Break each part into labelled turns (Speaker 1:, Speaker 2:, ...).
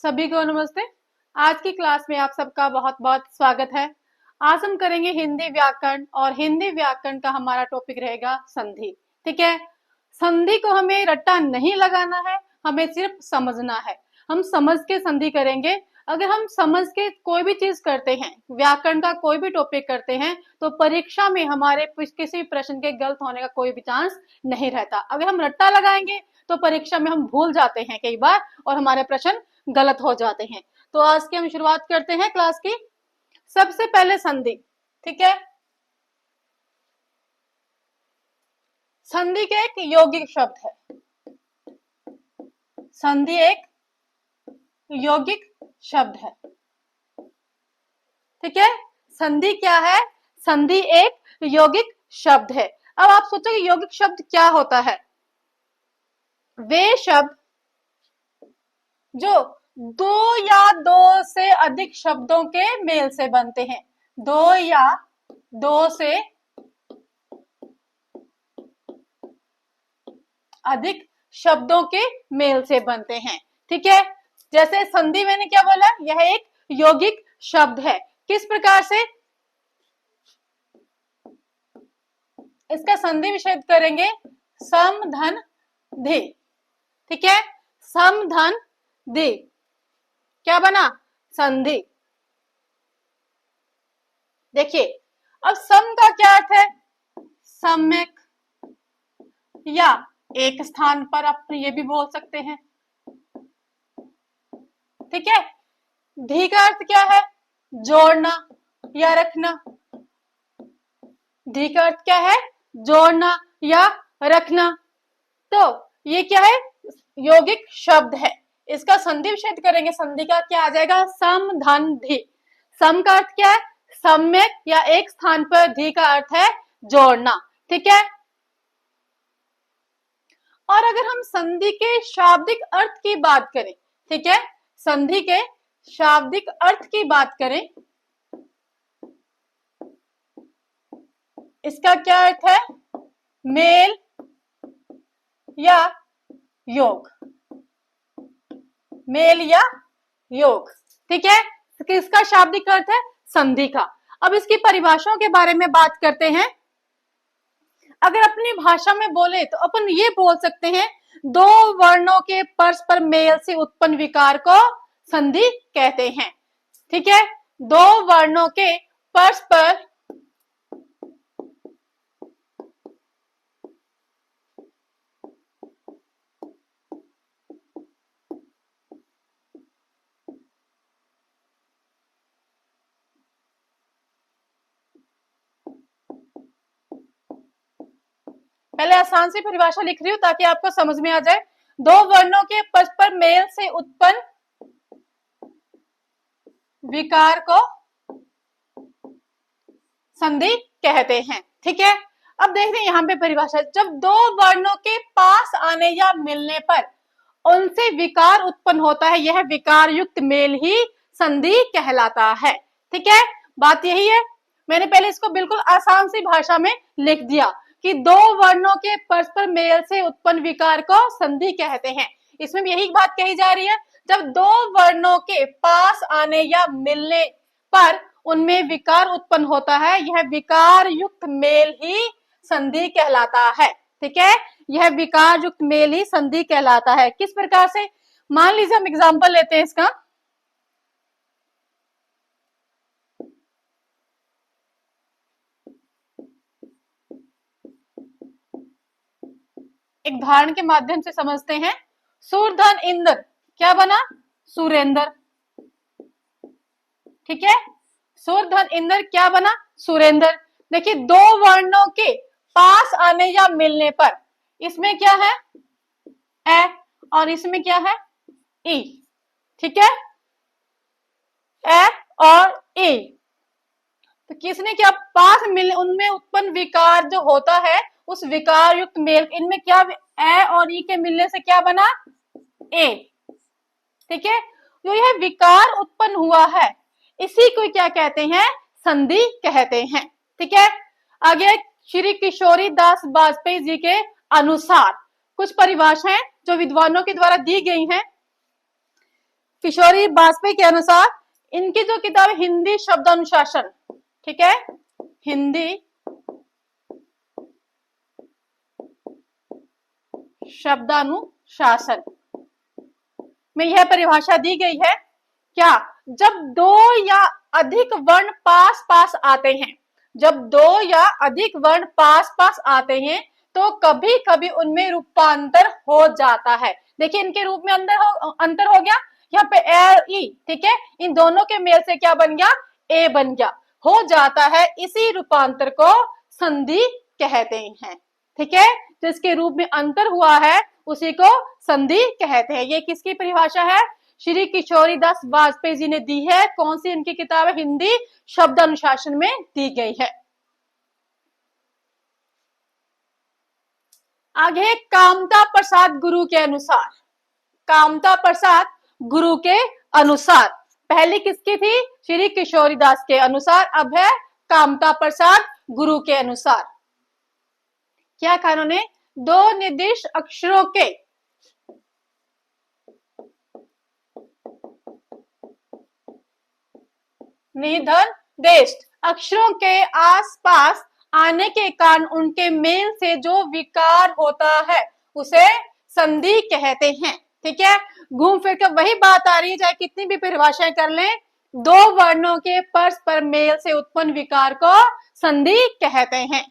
Speaker 1: सभी को नमस्ते। आज की क्लास में आप सबका बहुत बहुत स्वागत है। आज हम करेंगे हिंदी व्याकरण और हिंदी व्याकरण का हमारा टॉपिक रहेगा संधि। ठीक है, संधि को हमें रट्टा नहीं लगाना है, हमें सिर्फ समझना है। हम समझ के संधि करेंगे। अगर हम समझ के कोई भी चीज करते हैं, व्याकरण का कोई भी टॉपिक करते हैं, तो परीक्षा में हमारे किसी प्रश्न के गलत होने का कोई भी चांस नहीं रहता। अगर हम रट्टा लगाएंगे तो परीक्षा में हम भूल जाते हैं कई बार और हमारे प्रश्न गलत हो जाते हैं। तो आज की हम शुरुआत करते हैं क्लास की। सबसे पहले संधि। ठीक है, संधि के एक यौगिक शब्द है। संधि एक यौगिक शब्द है। ठीक है, संधि क्या है? संधि एक यौगिक शब्द है। अब आप सोचोगे यौगिक शब्द क्या होता है? वे शब्द जो दो या दो से अधिक शब्दों के मेल से बनते हैं। दो या दो से अधिक शब्दों के मेल से बनते हैं। ठीक है, जैसे संधि मैंने क्या बोला, यह एक यौगिक शब्द है। किस प्रकार से इसका संधि विच्छेद करेंगे? सम धन धी। ठीक है, सम धन धी क्या बना? संधि। देखिए, अब सम का क्या अर्थ है? सम्यक या एक स्थान पर, आप ये भी बोल सकते हैं। ठीक है, धी का अर्थ क्या है? जोड़ना या रखना। धी का अर्थ क्या है? जोड़ना या रखना। तो ये क्या है? यौगिक शब्द है। इसका संधि विच्छेद करेंगे। संधि का क्या आ जाएगा? सम धन धी। सम का अर्थ क्या है? सम्यक या एक स्थान पर। धी का अर्थ है जोड़ना। ठीक है, और अगर हम संधि के शाब्दिक अर्थ की बात करें, ठीक है, संधि के शाब्दिक अर्थ की बात करें, इसका क्या अर्थ है? मेल या योग। मेल या योग। ठीक है, तो किसका शाब्दिक अर्थ है? संधि का। अब इसकी परिभाषाओं के बारे में बात करते हैं। अगर अपनी भाषा में बोले तो अपन ये बोल सकते हैं, दो वर्णों के परस्पर मेल से उत्पन्न विकार को संधि कहते हैं। ठीक है, दो वर्णों के परस्पर पहले आसान सी परिभाषा लिख रही हूं ताकि आपको समझ में आ जाए। दो वर्णों के परस्पर मेल से उत्पन्न विकार को संधि कहते हैं। ठीक है, अब देख रहे हैं यहाँ पे परिभाषा। जब दो वर्णों के पास आने या मिलने पर उनसे विकार उत्पन्न होता है, यह विकार युक्त मेल ही संधि कहलाता है। ठीक है, बात यही है। मैंने पहले इसको बिल्कुल आसान सी भाषा में लिख दिया कि दो वर्णों के परस्पर मेल से उत्पन्न विकार को संधि कहते हैं। इसमें भी यही बात कही जा रही है। जब दो वर्णों के पास आने या मिलने पर उनमें विकार उत्पन्न होता है, यह विकार युक्त मेल ही संधि कहलाता है। ठीक है, यह विकार युक्त मेल ही संधि कहलाता है। किस प्रकार से? मान लीजिए हम एग्जांपल लेते हैं इसका। एक उदाहरण के माध्यम से समझते हैं। सूरधन इंद्र क्या बना? सुरेंद्र। ठीक है, सूरधन इंद्र क्या बना? सुरेंद्र। देखिए, दो वर्णों के पास आने या मिलने पर इसमें क्या है? ए, और इसमें क्या है? ई। ठीक है, ए और ई। तो किसने क्या पास मिलने, उनमें उत्पन्न विकार जो होता है, उस विकार युक्त मेल, इनमें क्या ए और ई के मिलने से क्या बना? ए। ठीक है, जो यह विकार उत्पन्न हुआ है, इसी को क्या कहते हैं? संधि कहते हैं। ठीक है, आगे श्री किशोरी दास वाजपेयी जी के अनुसार कुछ परिभाषाएं जो विद्वानों के द्वारा दी गई हैं। किशोरी वाजपेयी के अनुसार इनकी जो किताब है हिंदी शब्दानुशासन, ठीक है, हिंदी शब्दानुशासन में यह परिभाषा दी गई है क्या, जब दो या अधिक वर्ण पास पास आते हैं, जब दो या अधिक वर्ण पास पास आते हैं तो कभी कभी उनमें रूपांतर हो जाता है। देखिए इनके रूप में अंतर हो गया, यहाँ पे ए ई, ठीक है, इन दोनों के मेल से क्या बन गया, ए बन गया, हो जाता है, इसी रूपांतर को संधि कहते हैं, ठीक है, जिसके रूप में अंतर हुआ है उसी को संधि कहते हैं। ये किसकी परिभाषा है, श्री किशोरी दास वाजपेयी जी ने दी है। कौन सी इनकी किताब है, हिंदी शब्द अनुशासन में दी गई है। आगे कामता प्रसाद गुरु के अनुसार, कामता प्रसाद गुरु के अनुसार, पहले किसकी थी, श्री किशोरी दास के अनुसार, अब है कामता प्रसाद गुरु के अनुसार। क्या कानून है, दो निर्दिष्ट अक्षरों के निर्दिष्ट अक्षरों के आसपास आने के कारण उनके मेल से जो विकार होता है उसे संधि कहते हैं, ठीक है। घूम फिर कर वही बात आ रही है, चाहे कितनी भी परिभाषाएं कर लें, दो वर्णों के परस्पर मेल से उत्पन्न विकार को संधि कहते हैं।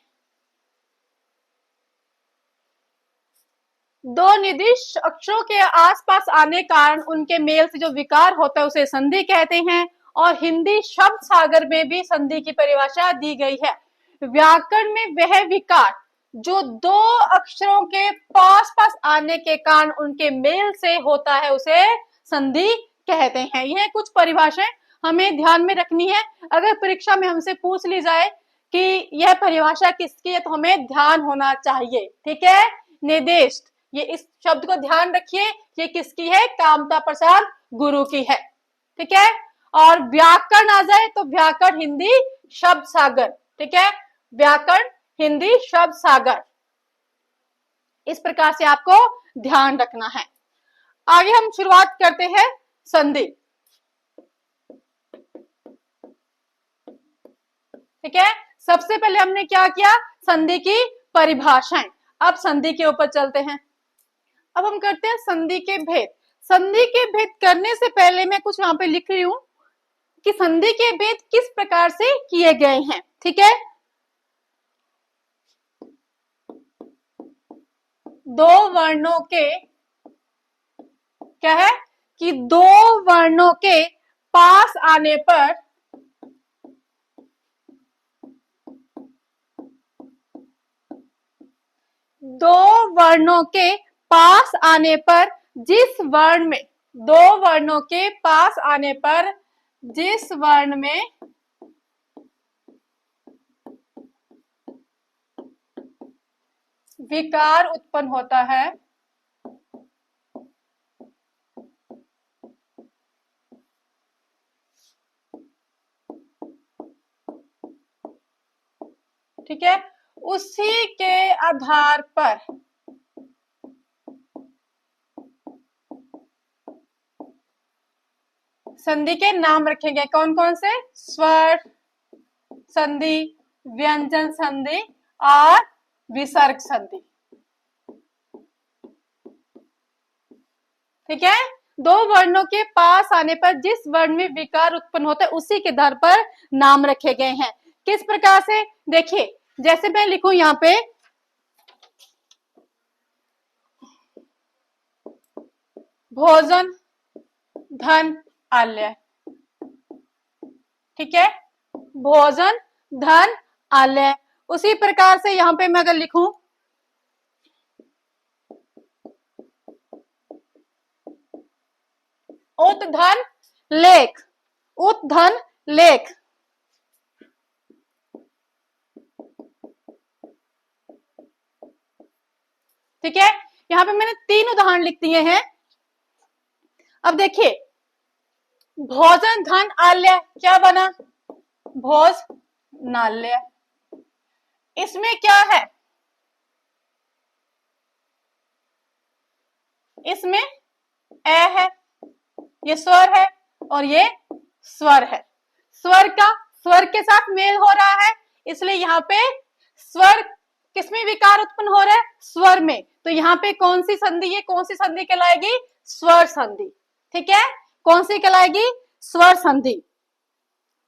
Speaker 1: दो निर्दिष्ट अक्षरों के आसपास आने कारण उनके मेल से जो विकार होता है उसे संधि कहते हैं। और हिंदी शब्द सागर में भी संधि की परिभाषा दी गई है। व्याकरण में वह विकार जो दो अक्षरों के पास पास आने के कारण उनके मेल से होता है उसे संधि कहते हैं। यह कुछ परिभाषाएं हमें ध्यान में रखनी है। अगर परीक्षा में हमसे पूछ ली जाए कि यह परिभाषा किसकी है तो हमें ध्यान होना चाहिए, ठीक है। निर्दिष्ट, ये इस शब्द को ध्यान रखिए, ये किसकी है, कामता प्रसाद गुरु की है, ठीक है। और व्याकरण आ जाए तो व्याकरण हिंदी शब्द सागर, ठीक है, व्याकरण हिंदी शब्द सागर, इस प्रकार से आपको ध्यान रखना है। आगे हम शुरुआत करते हैं संधि, ठीक है। सबसे पहले हमने क्या किया, संधि की परिभाषाएं। अब संधि के ऊपर चलते हैं। अब हम करते हैं संधि के भेद। संधि के भेद करने से पहले मैं कुछ यहाँ पे लिख रही हूं कि संधि के भेद किस प्रकार से किए गए हैं, ठीक है। दो वर्णों के, क्या है कि दो वर्णों के पास आने पर दो वर्णों के पास आने पर जिस वर्ण में, दो वर्णों के पास आने पर जिस वर्ण में विकार उत्पन्न होता है ठीक है, उसी के आधार पर संधि के नाम रखे गए। कौन कौन से, स्वर संधि, व्यंजन संधि और विसर्ग संधि, ठीक है। दो वर्णों के पास आने पर जिस वर्ण में विकार उत्पन्न होता है उसी के आधार पर नाम रखे गए हैं। किस प्रकार से, देखिए जैसे मैं लिखूं यहां पे भोजन धन आलय, ठीक है, भोजन धन आलय। उसी प्रकार से यहां पे मैं अगर लिखूं उत धन लेख, उत धन लेख, ठीक है। यहां पे मैंने तीन उदाहरण लिख दिए हैं। अब देखिए भोजन धन आलय क्या बना, भोज नालय। इसमें क्या है, इसमें ए है, ये स्वर है और ये स्वर है। स्वर का स्वर के साथ मेल हो रहा है, इसलिए यहाँ पे स्वर किसमें विकार उत्पन्न हो रहा है? स्वर में। तो यहाँ पे कौन सी संधि, ये कौन सी संधि कहलाएगी? स्वर संधि। ठीक है, कौन सी कहलाएगी? स्वर संधि।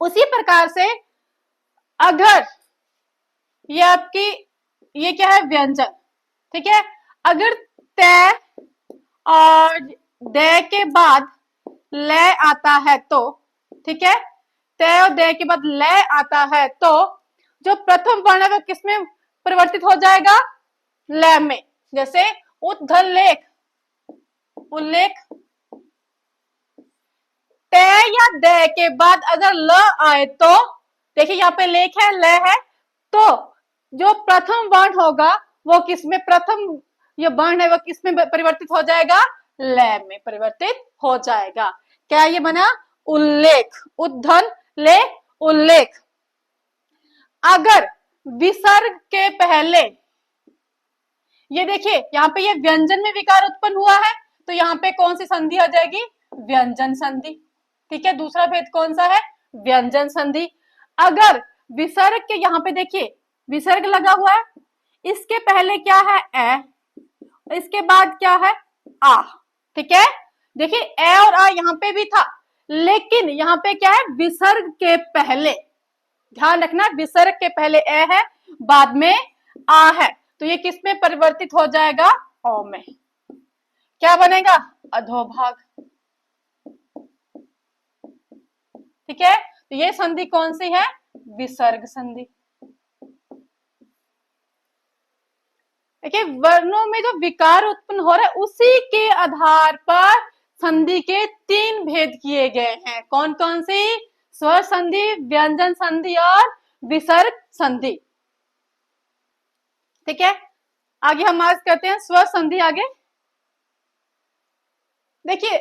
Speaker 1: उसी प्रकार से अगर ये आपकी, ये क्या है? व्यंजन। ठीक है, अगर तय और दय के बाद लय आता है तो, ठीक है, तय और दय के बाद लय आता है तो जो प्रथम वर्ण है वो किसमें परिवर्तित हो जाएगा? लय में। जैसे उद्धलेख, उल्लेख। तय या दय के बाद अगर ल आए तो, देखिए यहाँ पे लेख है, लय है, तो जो प्रथम वर्ण होगा वो किसमें, प्रथम ये वर्ण है वो किसमें परिवर्तित हो जाएगा? लय में परिवर्तित हो जाएगा। क्या ये बना? उल्लेख, उद्धन ले उल्लेख। अगर विसर्ग के पहले, ये देखिए यहाँ पे ये व्यंजन में विकार उत्पन्न हुआ है, तो यहाँ पे कौन सी संधि आ जाएगी? व्यंजन संधि। ठीक है, दूसरा भेद कौन सा है? व्यंजन संधि। अगर विसर्ग के, यहाँ पे देखिए विसर्ग लगा हुआ है, इसके पहले क्या है? ए, इसके बाद क्या है? आ। ठीक है, देखिए ए और आ यहाँ पे भी था, लेकिन यहाँ पे क्या है? विसर्ग के पहले, ध्यान रखना, विसर्ग के पहले ए है, बाद में आ है, तो ये किस में परिवर्तित हो जाएगा? ओ में। क्या बनेगा? अधोभाग। ठीक है, तो ये संधि कौन सी है? विसर्ग संधि। देखिए वर्णों में जो विकार उत्पन्न हो रहा है उसी के आधार पर संधि के 3 भेद किए गए हैं। कौन कौन सी? स्वर संधि, व्यंजन संधि और विसर्ग संधि। ठीक है, आगे हम आज करते हैं स्वर संधि। आगे देखिए,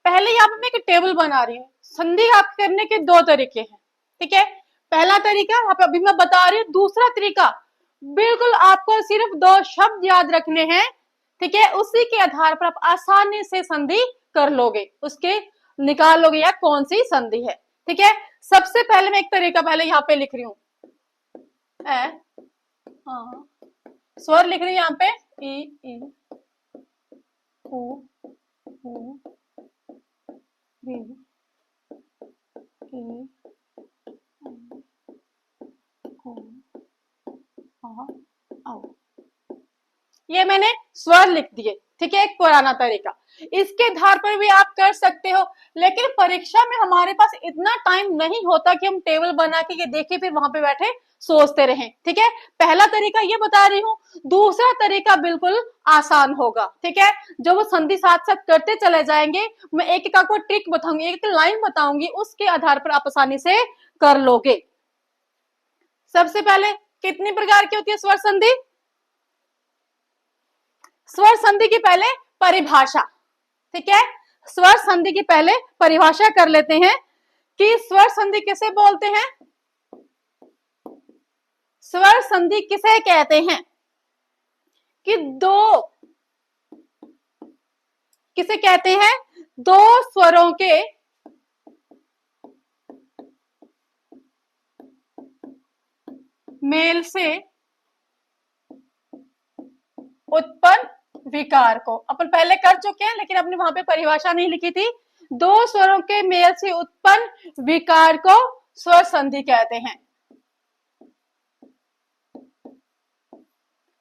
Speaker 1: पहले यहाँ पे मैं एक टेबल बना रही हूँ। संधि आप करने के 2 तरीके हैं। ठीक है, पहला तरीका यहाँ पे अभी मैं बता रही हूँ, दूसरा तरीका बिल्कुल आपको सिर्फ 2 शब्द याद रखने हैं। ठीक है, उसी के आधार पर आप आसानी से संधि कर लोगे, उसके निकाल लोगे या कौन सी संधि है। ठीक है, सबसे पहले मैं एक तरीका पहले यहाँ पे लिख रही हूँ, स्वर लिख रही हूँ यहाँ पे, ई उ ऊ री ई ये मैंने स्वर लिख दिए। ठीक है, एक पुराना तरीका, इसके आधार पर भी आप कर सकते हो, लेकिन परीक्षा में हमारे पास इतना टाइम नहीं होता कि हम टेबल बना के ये देखे फिर वहां पे बैठे सोचते रहें। ठीक है, पहला तरीका ये बता रही हूँ, दूसरा तरीका बिल्कुल आसान होगा। ठीक है, जो वो संधि साथ साथ करते चले जाएंगे, मैं एक एक आपको ट्रिक बताऊंगी, एक लाइन बताऊंगी, उसके आधार पर आप आसानी से कर लोगे। सबसे पहले कितनी प्रकार की होती है स्वर संधि? स्वर संधि की पहले परिभाषा। ठीक है, स्वर संधि की पहले परिभाषा कर लेते हैं कि स्वर संधि किसे बोलते हैं? स्वर संधि किसे कहते हैं? कि दो, किसे कहते हैं? 2 स्वरों के मेल से उत्पन्न विकार को, अपन पहले कर चुके हैं लेकिन अपने वहां पे परिभाषा नहीं लिखी थी। 2 स्वरों के मेल से उत्पन्न विकार को स्वर संधि कहते हैं।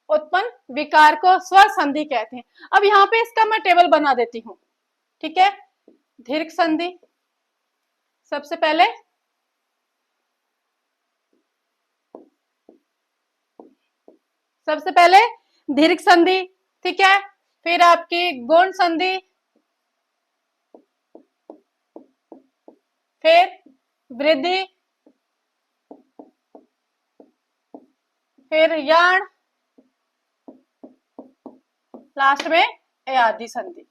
Speaker 1: उत्पन्न विकार को स्वर संधि कहते हैं। अब यहाँ पे इसका मैं टेबल बना देती हूं। ठीक है, दीर्घ संधि सबसे पहले, दीर्घ संधि। ठीक है, फिर आपकी गुण संधि, फिर वृद्धि, फिर याण, लास्ट में अयादि संधि।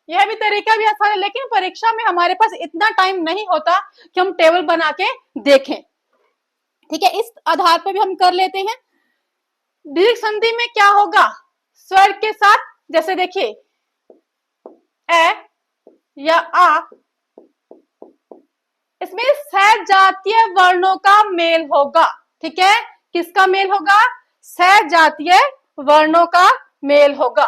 Speaker 1: यह भी तरीका भी आसान है, लेकिन परीक्षा में हमारे पास इतना टाइम नहीं होता कि हम टेबल बना के देखें। ठीक है, इस आधार पर भी हम कर लेते हैं। दीर्घ संधि में क्या होगा? स्वर के साथ, जैसे देखिए ए या आ, इसमें सहजातीय वर्णों का मेल होगा। ठीक है, किसका मेल होगा? सहजातीय वर्णों का मेल होगा।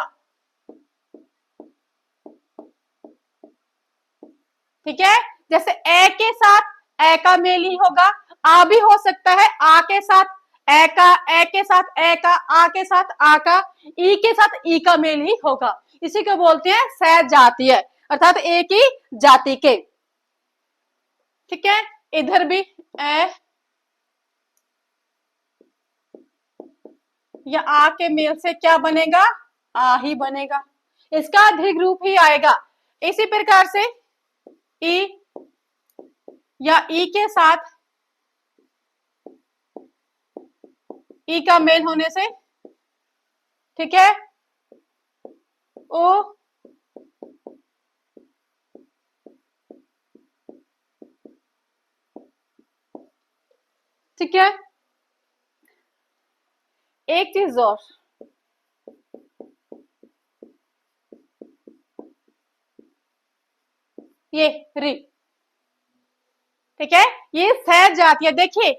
Speaker 1: ठीक है, जैसे ए के साथ ए का मेल ही होगा, आ भी हो सकता है आ के साथ ए का, ए के साथ ए का, आ के साथ आ का, ई के साथ ई का मेल ही होगा। इसी को बोलते हैं सहजातीय, अर्थात एक ही जाति के। ठीक है, इधर भी ए या आ के मेल से क्या बनेगा? आ ही बनेगा, इसका दीर्घ रूप ही आएगा। इसी प्रकार से ई या ई के साथ ई का मेल होने से, ठीक है, ओ ठीक है, एक चीज और, ये री, ठीक है, ये सहजातीय। देखिए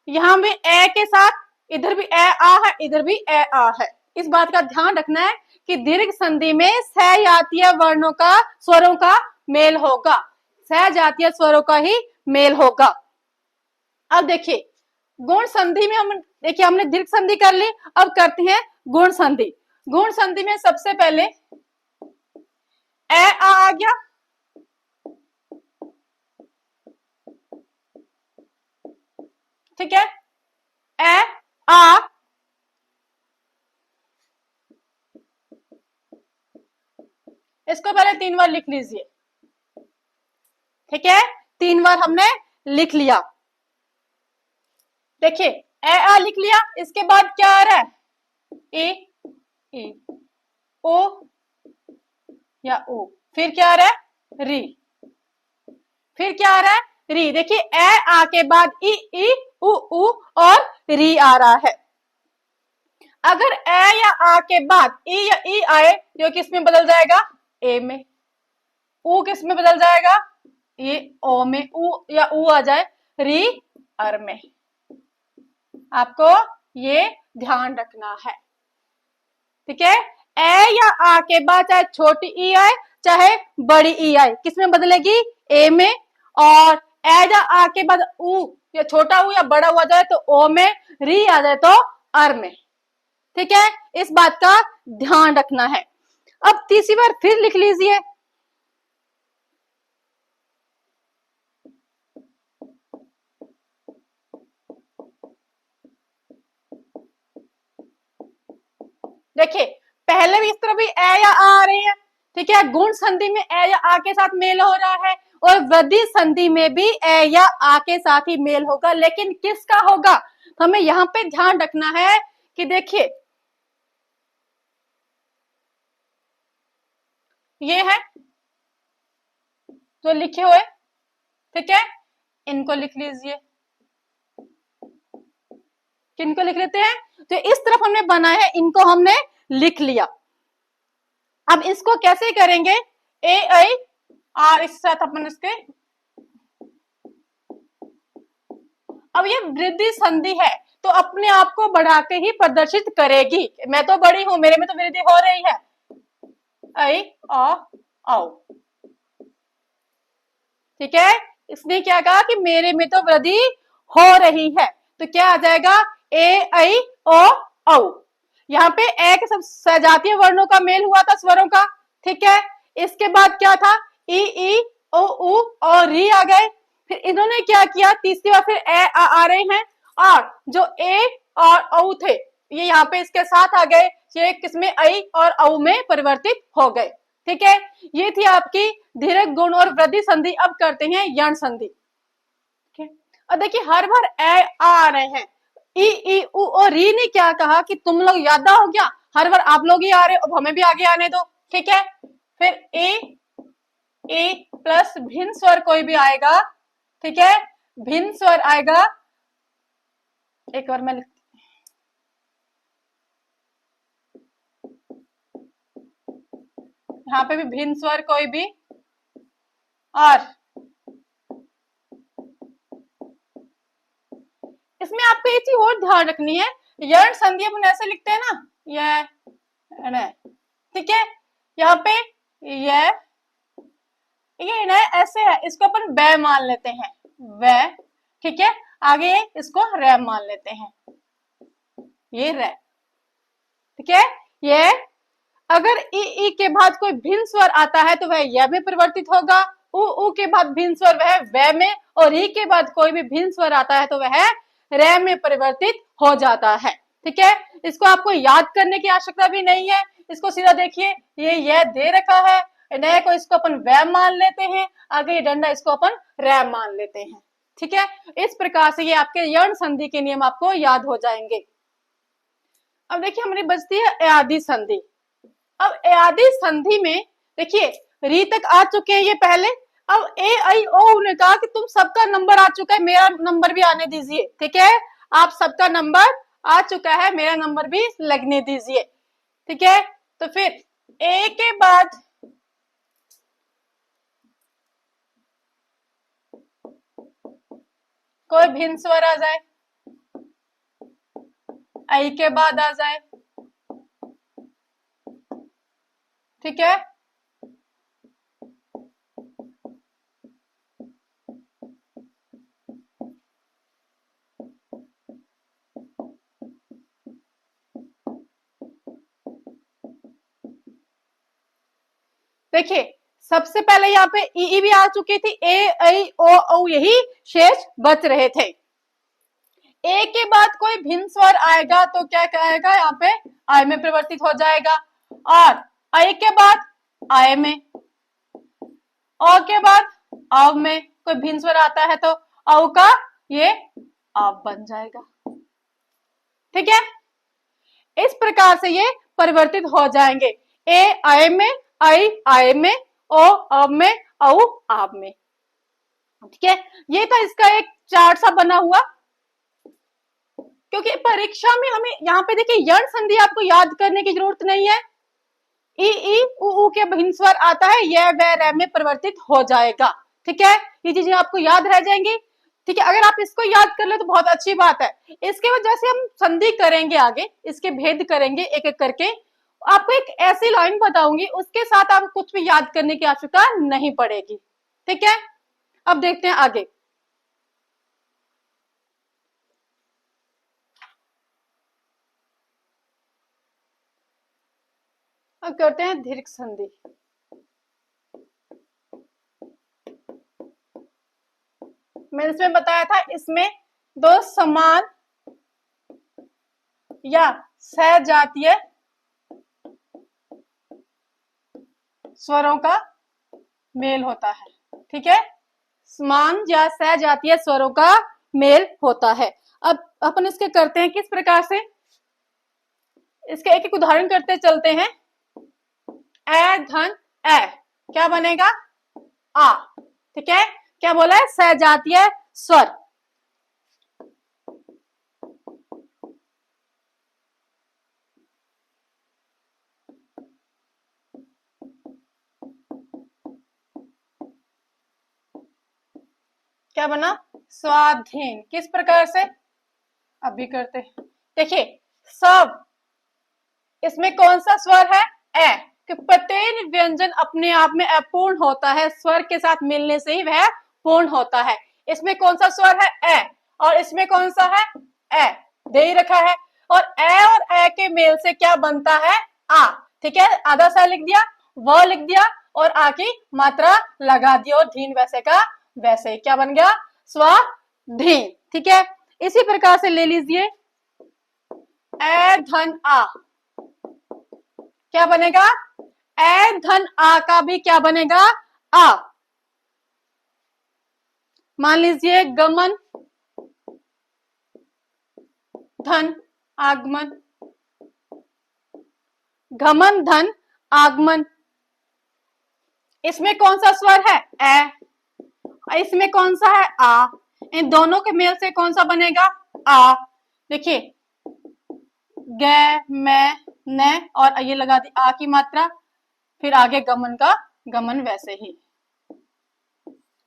Speaker 1: यहां भी ए के साथ, इधर भी ए आ है, इधर भी ए आ है। इस बात का ध्यान रखना है कि दीर्घ संधि में सहजातीय वर्णों का, स्वरों का मेल होगा, सहजातीय स्वरों का ही मेल होगा। अब देखिए गुण संधि में हम, देखिए हमने दीर्घ संधि कर ली, अब करते हैं गुण संधि। गुण संधि में सबसे पहले ए आ गया, ठीक है, ए आ, इसको पहले 3 बार लिख लीजिए। ठीक है, 3 बार हमने लिख लिया। देखिए ए आ लिख लिया, इसके बाद क्या आ रहा है? ए ए, ओ या ओ, फिर क्या आ रहा है? री, फिर क्या आ रहा है? री। देखिए ए आ के बाद ई ई उ और री आ रहा है। अगर ए या आ के बाद ई या ई आए तो किस में बदल जाएगा? ए में। उ किस में बदल जाएगा? ये ओ में। उ या उ आ जाए, री अर में। आपको ये ध्यान रखना है। ठीक है, ए या आ के बाद चाहे छोटी ई आए चाहे बड़ी ई आए, किस में बदलेगी? ए में। और ए या आ के बाद उ या छोटा उ या बड़ा उ आ जाए तो ओ में, री आ जाए तो अर में। ठीक है, इस बात का ध्यान रखना है। अब तीसरी बार फिर लिख लीजिए। देखिए पहले भी इस तरह भी ए या आ रही है, ठीक है, गुण संधि में ए या आ के साथ मेल हो रहा है, और वृद्धि संधि में भी ए या आ के साथ ही मेल होगा, लेकिन किसका होगा? तो हमें यहाँ पे ध्यान रखना है कि देखिए ये है जो लिखे हुए, ठीक है, इनको लिख लीजिए। किनको लिख लेते हैं? तो इस तरफ हमने बनाया है, इनको हमने लिख लिया। अब इसको कैसे करेंगे? ए आई आर, इस साथ अपन इसके, अब ये वृद्धि संधि है तो अपने आप को बढ़ा के ही प्रदर्शित करेगी। मैं तो बड़ी हूं, मेरे में तो वृद्धि हो रही है। आई आ आओ, ठीक है, इसने क्या कहा कि मेरे में तो वृद्धि हो रही है, तो क्या आ जाएगा? ए आई ओ औ। यहाँ पे ए के सब सजातीय वर्णों का मेल हुआ था, स्वरों का। ठीक है, इसके बाद क्या था? ई ओ उ और री आ गए। फिर इन्होंने क्या किया? तीसरी बार फिर ए आ रहे हैं, और जो ए और औ थे ये यहाँ पे इसके साथ आ गए, ये किसमें? आई और औ में परिवर्तित हो गए। ठीक है, ये थी आपकी दीर्घ गुण और वृद्धि संधि। अब करते हैं यण संधि। ठीक है, और देखिए हर बार ए आ रहे हैं, ई उ और री ने क्या कहा कि तुम लोग याद हो गया, हर बार आप लोग ही आ रहे हो, अब हमें भी आगे आने दो। ठीक है, फिर ए प्लस भिन्न स्वर कोई भी आएगा, ठीक है, भिन्न स्वर आएगा। एक बार मैं यहाँ पे भी भिन्न स्वर कोई भी, और इसमें आपको ये चीज और ध्यान रखनी है, यर्ण संधि अपन ऐसे लिखते हैं ना, यह, ठीक है, यहाँ पे यह, ये ना ऐसे है, इसको अपन बै मान लेते हैं, वे, ठीक है, आगे इसको रै मान लेते हैं, ये रै, ठीक है। ये अगर ई के बाद कोई भिन्न स्वर आता है तो वह यह में परिवर्तित होगा, उ के बाद भिन्न स्वर वह वह में, और ई के बाद कोई भी भिन्न स्वर आता है तो वह रै में परिवर्तित हो जाता है, ठीक है। इसको आपको याद करने की आवश्यकता भी नहीं है, इसको सीधा देखिए, ये यह दे रखा है, नए को इसको अपन वह मान लेते हैं, आगे ये डंडा इसको अपन रै मान लेते हैं, ठीक है। इस प्रकार से ये आपके यर्ण संधि के नियम आपको याद हो जाएंगे। अब देखिए हमारी बचती है अयादी संधि। अब अयादी संधि में देखिए री तक आ चुके हैं ये पहले, अब ए आई ओ ने कहा कि तुम सबका नंबर आ चुका है, मेरा नंबर भी आने दीजिए, ठीक है, आप सबका नंबर आ चुका है, मेरा नंबर भी लगने दीजिए, ठीक है। तो फिर ए के बाद कोई भिन्न स्वर आ जाए, आई के बाद आ जाए, ठीक है, देखिए सबसे पहले यहाँ पे ई भी आ चुकी थी, ए आई ओ औ यही शेष बच रहे थे। ए के बाद कोई भिन्न स्वर आएगा तो क्या कहेगा, यहाँ पे आय में परिवर्तित हो जाएगा, और आई के बाद आय में, औ के बाद आव में कोई भिन्न स्वर आता है तो औ का ये आव बन जाएगा, ठीक है। इस प्रकार से ये परिवर्तित हो जाएंगे, ए आय में, आई आय में, ओ अब में, औ आब में, ठीक है। ये था इसका एक चार्ट सा बना हुआ, क्योंकि परीक्षा में हमें यहाँ पे देखिए यर्ण संधि आपको याद करने की जरूरत नहीं है, ई उ के भिन्न स्वर आता है, यह वह रै में परिवर्तित हो जाएगा, ठीक है, ये चीजें आपको याद रह जाएंगी, ठीक है। अगर आप इसको याद कर ले तो बहुत अच्छी बात है। इसके बाद जैसे हम संधि करेंगे आगे, इसके भेद करेंगे एक एक करके, आपको एक ऐसी लाइन बताऊंगी, उसके साथ आपको कुछ भी याद करने की आवश्यकता नहीं पड़ेगी, ठीक है। अब देखते हैं आगे। अब करते हैं दीर्घ संधि। मैंने इसमें बताया था, इसमें दो समान या सहजातीय स्वरों का मेल होता है, ठीक है, समान या सहजातीय स्वरों का मेल होता है। अब अपन इसके करते हैं किस प्रकार से, इसके एक एक उदाहरण करते चलते हैं। ए धन ए क्या बनेगा, आ, ठीक है, क्या बोला है, सहजातीय स्वर, क्या बना, स्वाधीन। किस प्रकार से, अभी करते हैं, देखिए सब, इसमें कौन सा स्वर है, ए, कि प्रत्येक व्यंजन अपने आप में अपूर्ण होता है, स्वर के साथ मिलने से ही वह पूर्ण होता है। इसमें कौन सा स्वर है, ए, और इसमें कौन सा है, ए, दे ही रखा है, और ए के मेल से क्या बनता है, आ, ठीक है, आधा सा लिख दिया, व लिख दिया, और आ की मात्रा लगा दी, और धीन वैसे का वैसे, क्या बन गया, स्वाधीन, ठीक है। इसी प्रकार से ले लीजिए, ए धन आ क्या बनेगा, ए धन आ का भी क्या बनेगा, आ। मान लीजिए गमन धन आगमन, गमन धन आगमन, इसमें कौन सा स्वर है, ए, इसमें कौन सा है, आ, इन दोनों के मेल से कौन सा बनेगा, आ। देखिए ग, मैं, न, और ये लगा दी आ की मात्रा, फिर आगे गमन का गमन वैसे ही,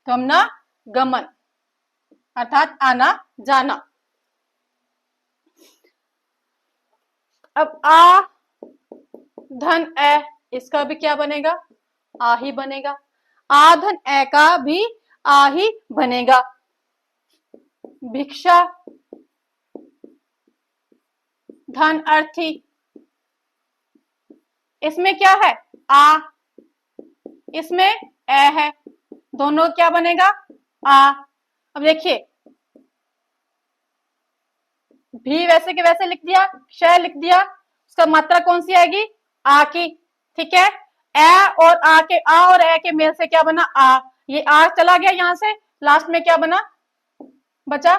Speaker 1: गमना गमन अर्थात आना जाना। अब आ धन ए, इसका भी क्या बनेगा? आ ही बनेगा। आ धन ए का भी आ ही बनेगा। भिक्षा धन अर्थी, इसमें क्या है? आ, इसमें ए है, दोनों क्या बनेगा? आ। अब देखिए, भी वैसे के वैसे लिख दिया, क्षय लिख दिया, उसका मात्रा कौन सी आएगी? आ की। ठीक है, ए और आ के, आ और ए के मेल से क्या बना? आ। ये आ चला गया यहां से, लास्ट में क्या बना? बचा,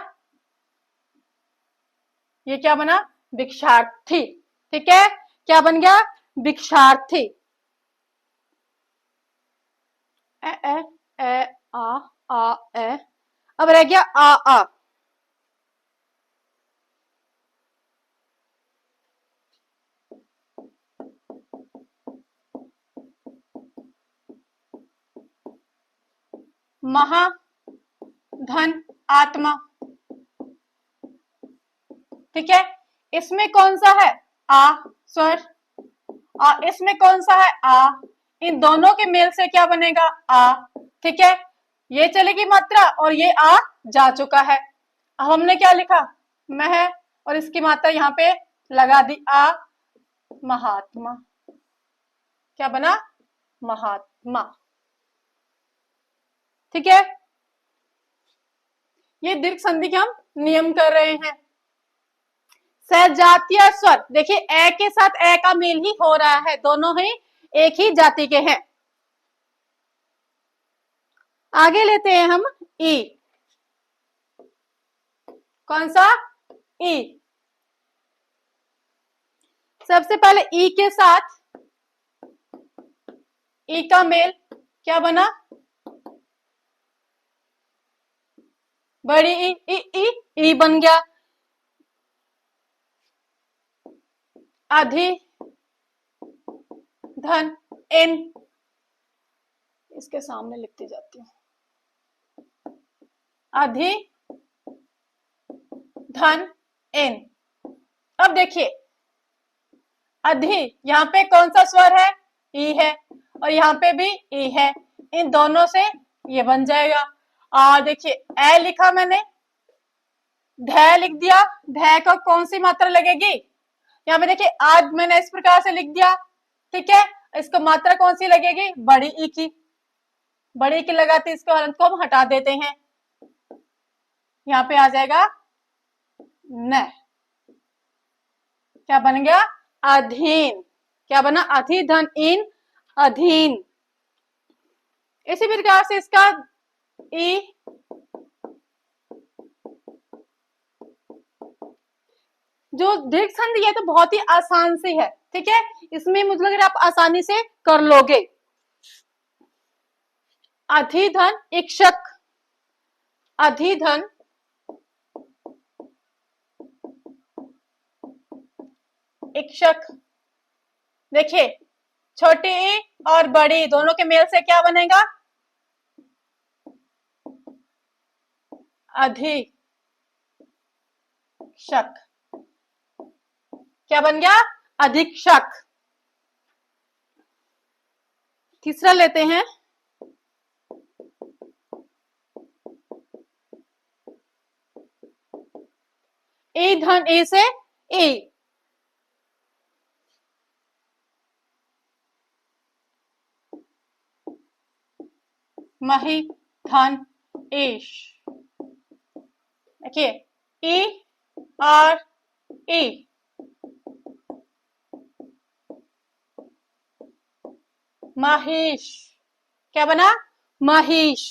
Speaker 1: ये क्या बना? भिक्षार्थी। ठीक है, क्या बन गया? भिक्षार्थी। ए ए ए आ ए, अब रह गया आ। महा धन आत्मा। ठीक है, इसमें कौन सा है? आ स्वर, और इसमें कौन सा है? आ। इन दोनों के मेल से क्या बनेगा? आ। ठीक है, ये चलेगी मात्रा और ये आ जा चुका है। अब हमने क्या लिखा? मह, और इसकी मात्रा यहाँ पे लगा दी आ, महात्मा। क्या बना? महात्मा। ठीक है, ये दीर्घ संधि के हम नियम कर रहे हैं। सजातीय स्वर, देखिए ए के साथ ए का मेल ही हो रहा है, दोनों ही एक ही जाति के हैं। आगे लेते हैं हम ई। कौन सा? ई। सबसे पहले ई के साथ ई का मेल क्या बना? बड़ी ई, ई ई ई बन गया। अधि धन इन, इसके सामने लिखती जाती हूं, अधि धन इन। अब देखिए, अधि यहाँ पे कौन सा स्वर है? ई है, और यहाँ पे भी ई है, इन दोनों से ये बन जाएगा। और देखिए ए लिखा मैंने, ध लिख दिया, ध को कौन सी मात्रा लगेगी? यहाँ पे देखिए आज मैंने इस प्रकार से लिख दिया। ठीक है, इसको मात्रा कौन सी लगेगी? बड़ी ई की। बड़ी की लगाते इसको हलंत को हम हटा देते हैं, यहाँ पे आ जाएगा न। क्या बन गया? अधीन। क्या बना? अधि धन इन, अधीन। इसी प्रकार से इसका ई, जो दीर्घ संधि है तो बहुत ही आसान सी है। ठीक है, इसमें मुझे लग रहा है आप आसानी से कर लोगे। अधिधन इक्षक, अधिधन इक्षक। देखिए, छोटी ई और बड़ी दोनों के मेल से क्या बनेगा? अधिक्षक। क्या बन गया? अधीक्षक। तीसरा लेते हैं, ई धन ई से ई, मही धन ईश। देखिए ई और ई, महिष। क्या बना? महिष।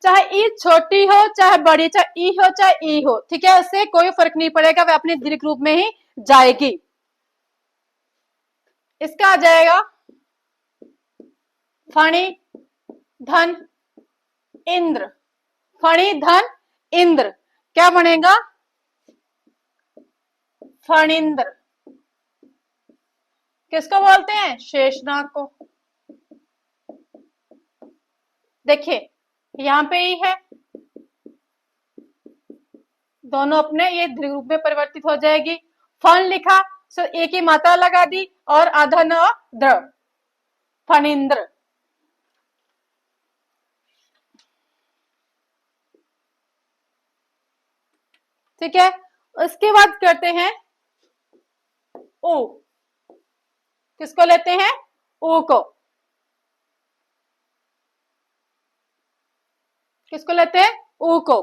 Speaker 1: चाहे ई छोटी हो चाहे बड़ी, चाहे ई हो चाहे ई हो, ठीक है, इससे कोई फर्क नहीं पड़ेगा, वह अपने दीर्घ रूप में ही जाएगी। इसका आ जाएगा फणी धन इंद्र। फणी धन इंद्र, क्या बनेगा? फणिंद्र। किसको बोलते हैं? शेषनाग को। देखिए यहाँ पे ही है, दोनों अपने ये दीर्घ रूप में परिवर्तित हो जाएगी। फण लिखा, सो एक ही मात्रा लगा दी और आधा न द्र, फणिंद्र। ठीक है, उसके बाद करते हैं ऊ। किसको लेते हैं? ऊ को। किसको लेते हैं? ऊ को।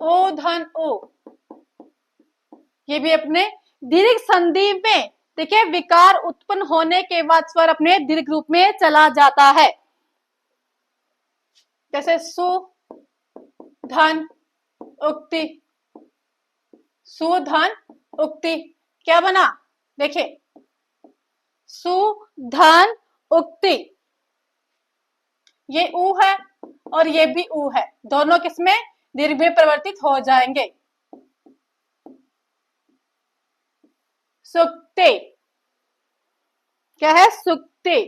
Speaker 1: ओ धन ओ, ये भी अपने दीर्घ संधि में, देखिए विकार उत्पन्न होने के बाद स्वर अपने दीर्घ रूप में चला जाता है। जैसे सु धन उक्ति, सुधन उक्ति, क्या बना? देखिए सुधन उक्ति, ये ऊ है और ये भी ऊ है, दोनों किसमें? दीर्घ में परिवर्तित हो जाएंगे। सुक्ति, क्या है? सुक्ति।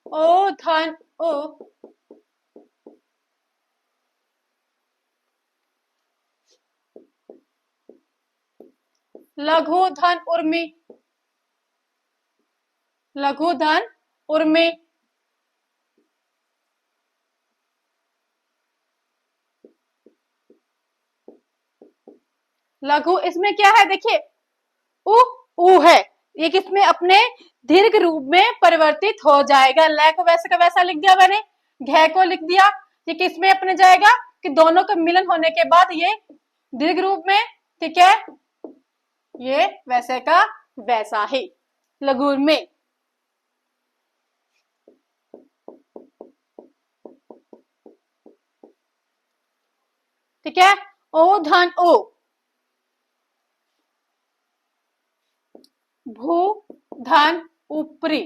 Speaker 1: ओ धन ओ, लघु धन उर्मी, लघु धन उर्मी। लघु इसमें क्या है? देखिए उ ऊ है, ये किसमें? अपने दीर्घ रूप में परिवर्तित हो जाएगा। ल को वैसे का वैसा लिख दिया मैंने, घ को लिख दिया, ये किसमें अपने जाएगा? कि दोनों का मिलन होने के बाद ये दीर्घ रूप में, ठीक है, ये वैसे का वैसा ही लघु में। ठीक है, ओ धन ओ, भू धन ऊपरी,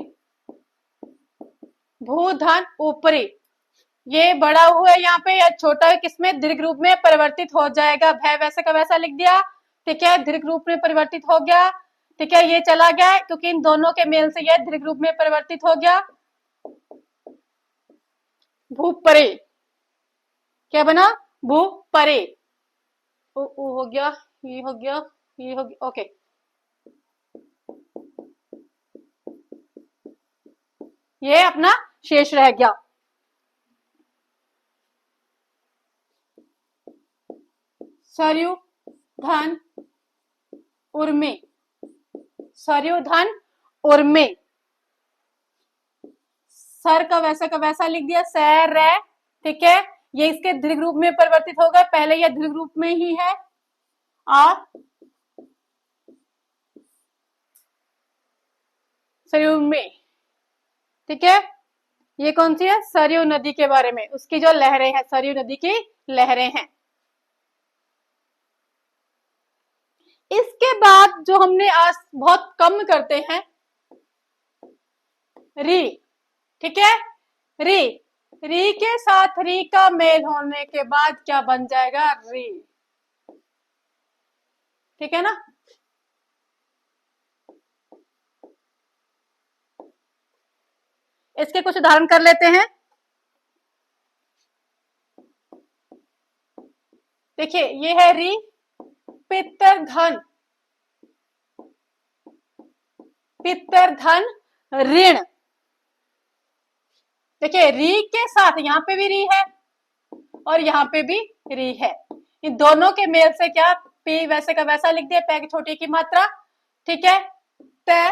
Speaker 1: भू धन ऊपरी, ये बड़ा हुआ है यहाँ पे या छोटा है, किसमें? दीर्घ रूप में परिवर्तित हो जाएगा। भय वैसे का वैसा लिख दिया, ठीक है, दीर्घ रूप में परिवर्तित हो गया। ठीक है, ये चला गया क्योंकि इन दोनों के मेल से यह दीर्घ रूप में परिवर्तित हो गया। भूपरे, क्या बना? भूपरे। ओ हो गया, ये हो गया, ये हो गया, ओके। ये अपना शेष रह गया। सरयू धन उर्मी, सरयू धन उर्मी, सर का वैसा लिख दिया, सैर है। ठीक है, ये इसके दीर्घ रूप में परिवर्तित होगा, पहले यह दीर्घ रूप में ही है। और सरयू में, ठीक है, ये कौन सी है? सरयू नदी के बारे में, उसकी जो लहरें हैं, सरयू नदी की लहरें हैं। इसके बाद जो हमने आज बहुत कम करते हैं, री। ठीक है, री, री के साथ री का मेल होने के बाद क्या बन जाएगा? री। ठीक है ना? इसके कुछ उदाहरण कर लेते हैं। देखिए ये है री, पितर धन, पितर धन ऋण। देखिए री के साथ यहाँ पे भी री है और यहाँ पे भी री है, इन दोनों के मेल से क्या? पी वैसे का वैसा लिख दिया, पै की छोटी की मात्रा। ठीक है, तय,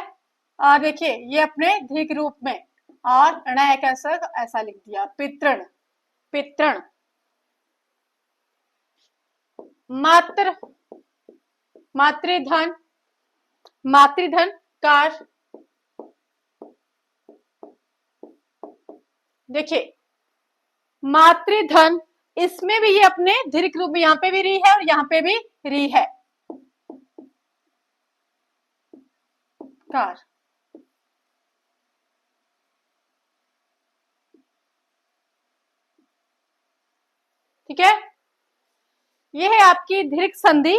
Speaker 1: और देखिए ये अपने दीर्घ रूप में, और ण कैसा ऐसा लिख दिया, पितृण, पितृण। मात्र, मातृधन, मातृधन कार। देखिए मातृधन, इसमें भी ये अपने दीर्घ रूप में, यहाँ पे भी री है और यहाँ पे भी री है, कार। ठीक है, ये है आपकी दीर्घ संधि।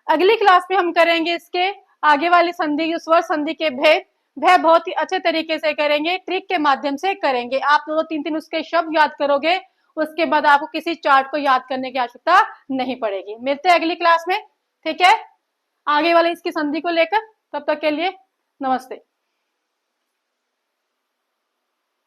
Speaker 1: अगली क्लास में हम करेंगे इसके आगे वाली संधि, स्वर संधि के भेद। वह बहुत ही अच्छे तरीके से करेंगे, ट्रिक के माध्यम से करेंगे। आप 2-3 उसके शब्द याद करोगे, उसके बाद आपको किसी चार्ट को याद करने की आवश्यकता नहीं पड़ेगी। मिलते हैं अगली क्लास में, ठीक है, आगे वाले इसकी संधि को लेकर। तब तक के लिए नमस्ते।